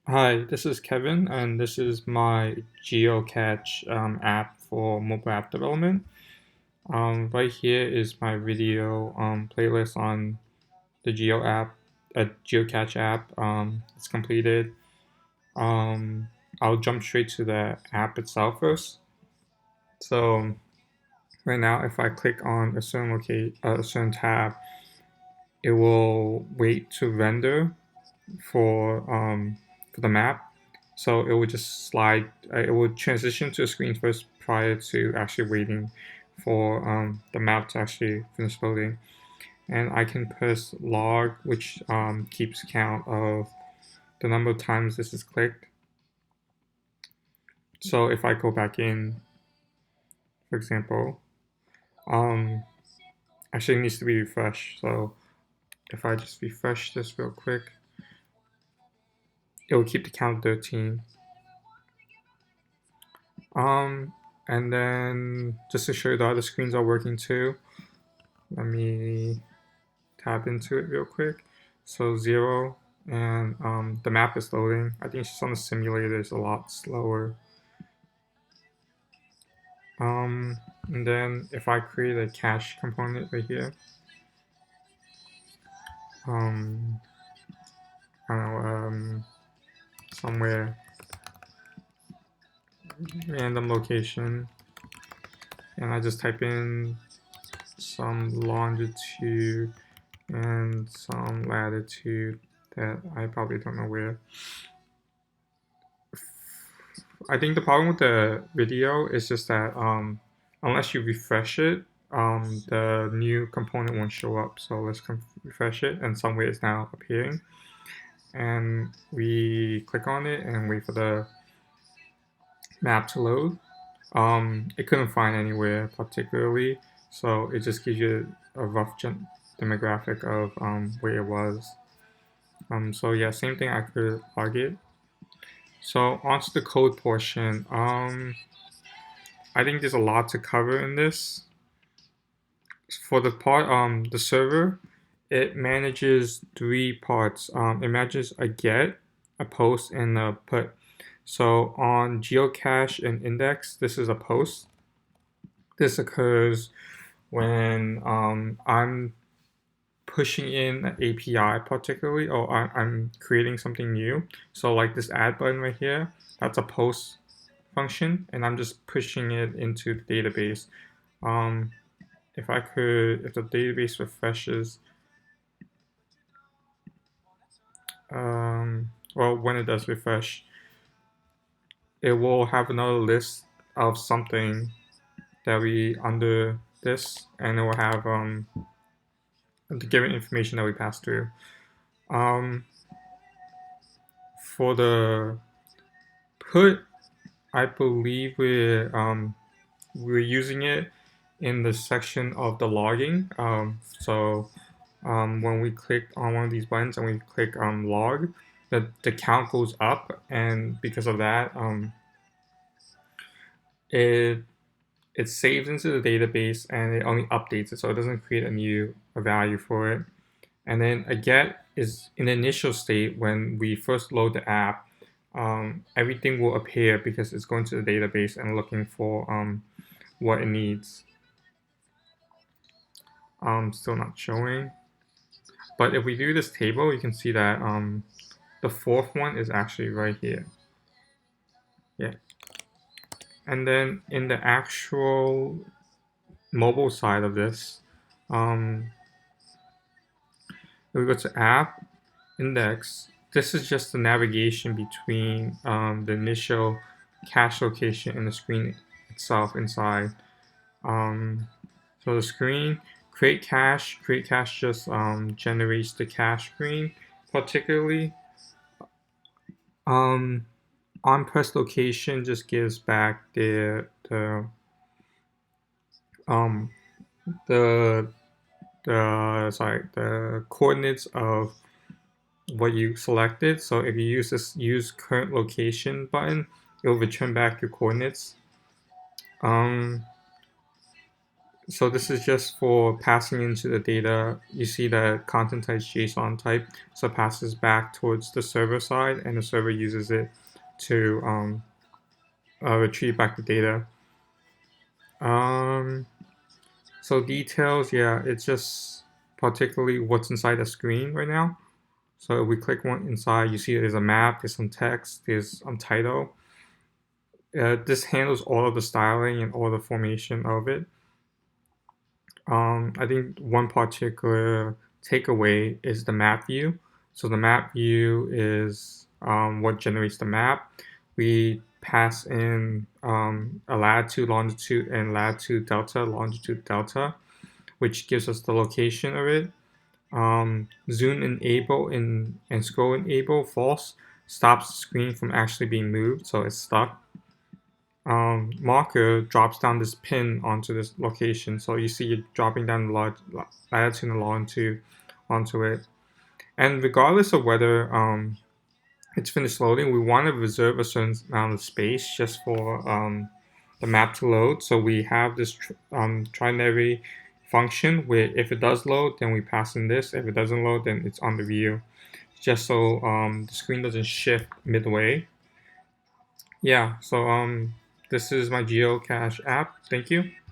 Hi, this is Kevin, and this is my Geocache app for mobile app development. Right here is my video playlist on the Geocache app. It's completed. Um, I'll jump straight to the app itself first. So right now, if I click on a certain tab, it will wait to render for the map. So it would just slide. It would transition to a screen first prior to actually waiting for the map to actually finish loading. And I can press log, which keeps count of the number of times this is clicked. So if I go back in, for example, um, actually it needs to be refreshed. So if I just refresh this real quick, it will keep the count 13. Um, and then just to show you the other screens are working too, let me tab into it real quick. So 0, and the map is loading. I think it's just on the simulator is a lot slower. And then if I create a cache component right here, um, I don't know, somewhere random location, and I just type in some longitude and some latitude that I probably don't know where. I think the problem with the video is just that unless you refresh it, the new component won't show up. So let's refresh it, and somewhere it's now appearing. And we click on it and wait for the map to load. It couldn't find anywhere particularly, so it just gives you a rough demographic of where it was. So yeah, same thing. I could log it. So onto the code portion. I think there's a lot to cover in this. For the part, the server, it manages three parts. It manages a get, a post, and a put. So on geocache and index, this is a post. This occurs when I'm pushing in an API particularly, or I'm creating something new. So like this add button right here, that's a post function, and I'm just pushing it into the database. Um, if the database refreshes, well, when it does refresh, it will have another list of something that we under this, and it will have the given information that we pass through. Um, for the put, I believe we're using it in the section of the logging. When we click on one of these buttons and we click log, the count goes up, and because of that, it it saves into the database and it only updates it, so it doesn't create a new value for it. And then a get is in the initial state when we first load the app. Everything will appear because it's going to the database and looking for what it needs. Still not showing. But if we do this table, you can see that the fourth one is actually right here. Yeah. And then in the actual mobile side of this, we go to app, index. This is just the navigation between the initial cache location and the screen itself inside. So the screen, create cache just generates the cache screen particularly. On press location just gives back um, the the coordinates of what you selected. So if you use this use current location button, it will return back your coordinates. Um, So this is just for passing into the data. You see the content type JSON type, so it passes back towards the server side, and the server uses it to retrieve back the data. Um, so details, yeah, it's just particularly what's inside the screen right now. So if we click one inside, you see there's a map, there's some text, there's title. This handles all of the styling and all the formation of it. I think one particular takeaway is the map view. So the map view is what generates the map. We pass in a latitude, longitude, and latitude delta, longitude delta, which gives us the location of it. Zoom enable and scroll enable false stops the screen from actually being moved, so it's stuck. Marker drops down this pin onto this location. So you see it dropping down the latitude and longitude onto it. And regardless of whether it's finished loading, we want to reserve a certain amount of space just for the map to load. So we have this trinary function where if it does load, then we pass in this. If it doesn't load, then it's on the view, just so the screen doesn't shift midway. Yeah, so this is my Geocache app. Thank you.